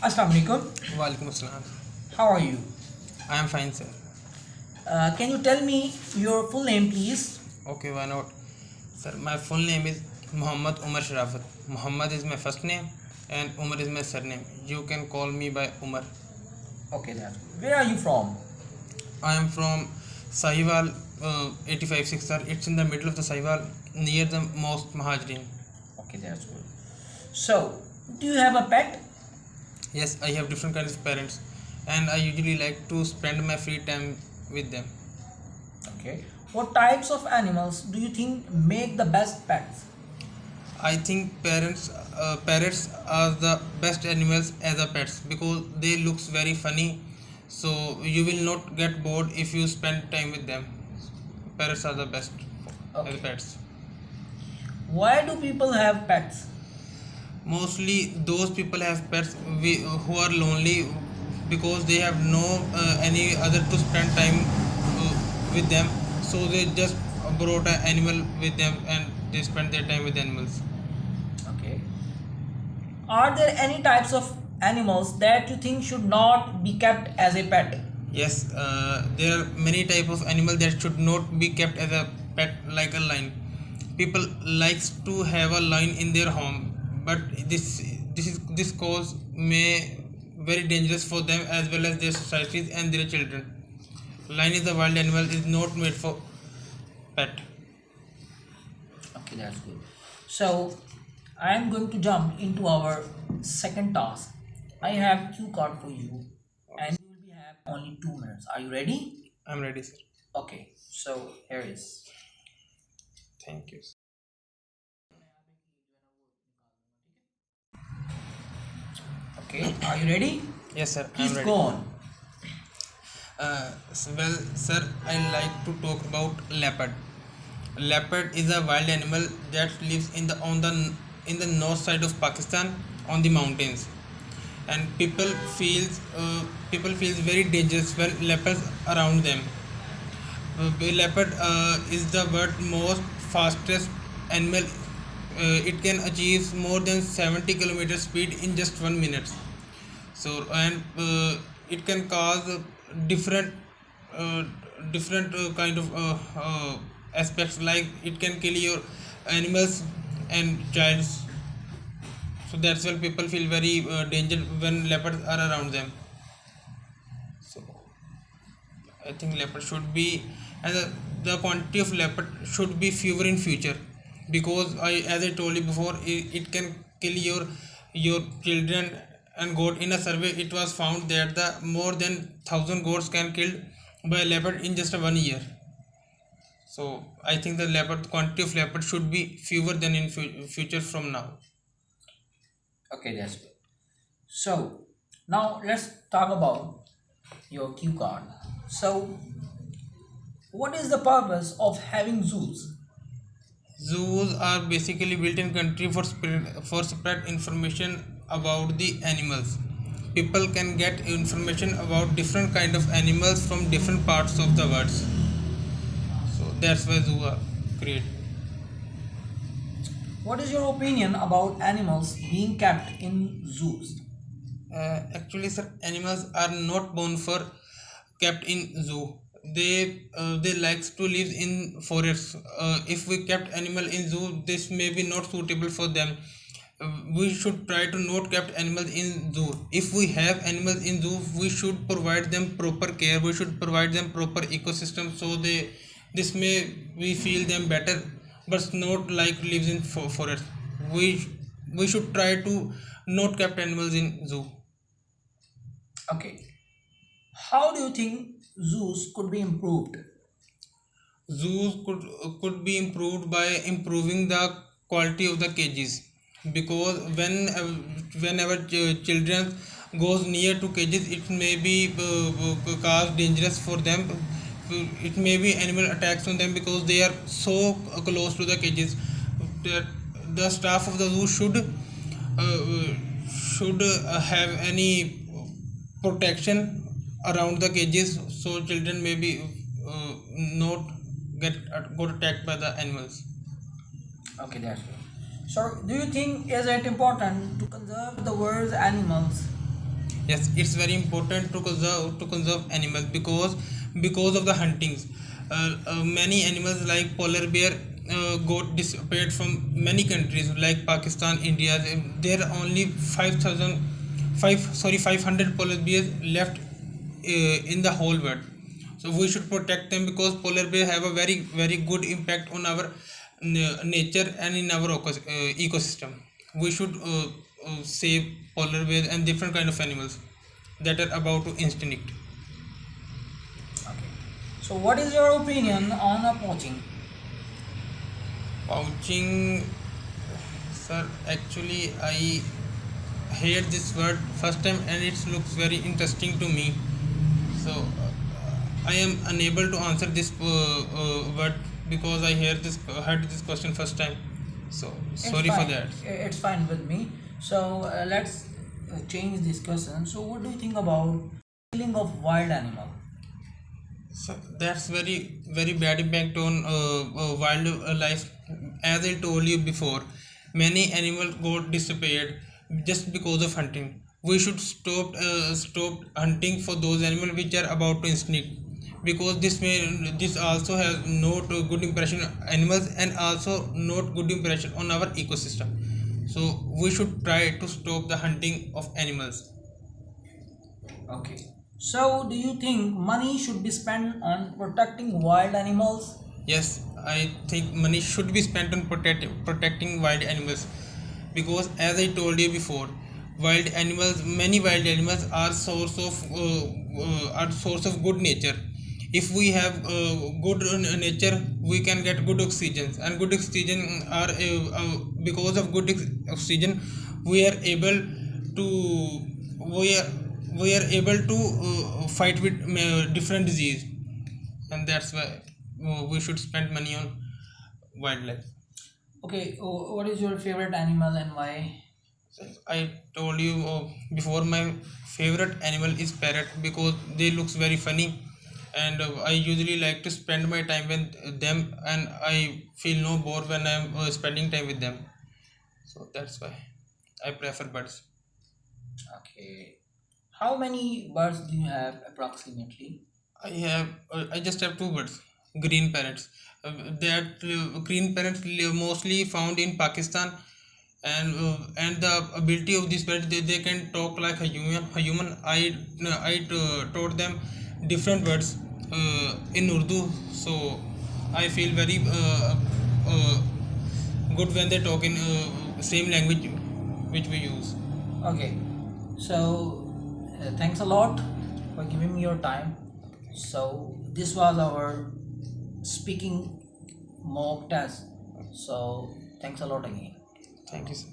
Assalamu alaikum. Walaikum assalam. How are you? I am fine, sir. Can you tell me your full name, please? Okay, why not? Sir, my full name is Muhammad Umar Sharafat. Muhammad is my first name and Umar is my surname. You can call me by Umar. Okay, then. Where are you from? I am from Sahiwal 85-6, sir. It's in the middle of the Sahiwal, near the Mosque Mahajirin. Okay, that's good. So, do you have a pet? Yes, I have different kinds of parents and I usually like to spend my free time with them. Okay. What types of animals do you think make the best pets? I think parrots are the best animals as a pets because they looks very funny, so you will not get bored if you spend time with them. Parrots are the best as pets. Why do people have pets? Mostly those people have pets who are lonely because they have no any other to spend time with them, so they just brought an animal with them and they spend their time with animals. Okay. Are there any types of animals that you think should not be kept as a pet? Yes, there are many types of animals that should not be kept as a pet, like a lion. People likes to have a lion in their home, but this cause may very dangerous for them as well as their societies and their children. Lion is a wild animal, is not made for pet. Okay, that's good. So, I am going to jump into our second task. I have cue card for you, and you will have only 2 minutes. Are you ready? I'm ready, sir. Okay, so here is. Thank you. Okay, are you ready? Yes, sir. Please I'm ready. go on. Well, sir, I like to talk about leopard. Leopard is a wild animal that lives in the north side of Pakistan on the mountains, and people feels very dangerous when leopards around them. Leopard is the world's most fastest animal. It can achieve more than 70 km speed in just 1 minute. So, and it can cause different kind of aspects, like it can kill your animals and childs. So that's why people feel very danger when leopards are around them. So I think leopard should be, and the quantity of leopard should be fewer in future, because as I told you before, it can kill your children and goat. In a survey, it was found that the more than 1,000 goats can killed by a leopard in just 1 year. So I think the quantity of leopard should be fewer than in future from now. Okay, that's good. So, now let's talk about your cue card. So, what is the purpose of having zoos? Zoos are basically built in country for spread information about the animals. People can get information about different kind of animals from different parts of the world. So that's why zoos are created. What is your opinion about animals being kept in zoos? Actually, sir, animals are not born for kept in zoo. They likes to live in forests. If we kept animal in zoo, this may be not suitable for them. We should try to not kept animals in zoo. If we have animals in zoo, we should provide them proper care. We should provide them proper ecosystem, so this may we feel them better, but not like lives in forest. We should try to not kept animals in zoo. Okay. How do you think zoos could be improved? Zoos could be improved by improving the quality of the cages, because whenever children goes near to cages, it may be cause dangerous for them. It may be animal attacks on them because they are so close to the cages. The staff of the zoo should have any protection around the cages, so children may be not got attacked by the animals. Okay, that's good. So, do you think is it important to conserve the world's animals? Yes, it's very important to conserve animals because of the huntings. Many animals like polar bear got disappeared from many countries like Pakistan, India. There are only 500 polar bears left in the whole world. So we should protect them because polar bears have a very very good impact on our nature and in our ecosystem. We should save polar bears and different kind of animals that are about to extinct. Okay. So what is your opinion on poaching? Poaching, sir, actually I heard this word first time and it looks very interesting to me. So I am unable to answer this word because I heard this question first time. So sorry for that. It's fine with me. So let's change this question. So what do you think about killing of wild animal? So that's very very bad impact on wildlife. As I told you before, many animals got disappeared just because of hunting. We should stop hunting for those animals which are about to extinct, because this also has not a good impression on animals and also not good impression on our ecosystem. So we should try to stop the hunting of animals. Okay. So do you think money should be spent on protecting wild animals? Yes, I think money should be spent on protecting wild animals, because as I told you before, many wild animals are source of good nature. If we have good nature, we can get good oxygen, and good oxygen are because of good oxygen we are able to we are able to fight with different disease, and that's why we should spend money on wildlife. Okay. What is your favorite animal and why? I told you before, my favorite animal is parrot because they looks very funny, and I usually like to spend my time with them, and I feel no bore when I'm spending time with them. So that's why I prefer birds. Okay. How many birds do you have approximately? I just have two birds, green parrots. That green parrots mostly found in Pakistan, and the ability of these birds, they can talk like a human. I taught them different words in Urdu, so I feel very good when they talk in same language which we use. Okay. So thanks a lot for giving me your time. So this was our speaking mock test. So thanks a lot again. Thank you, sir.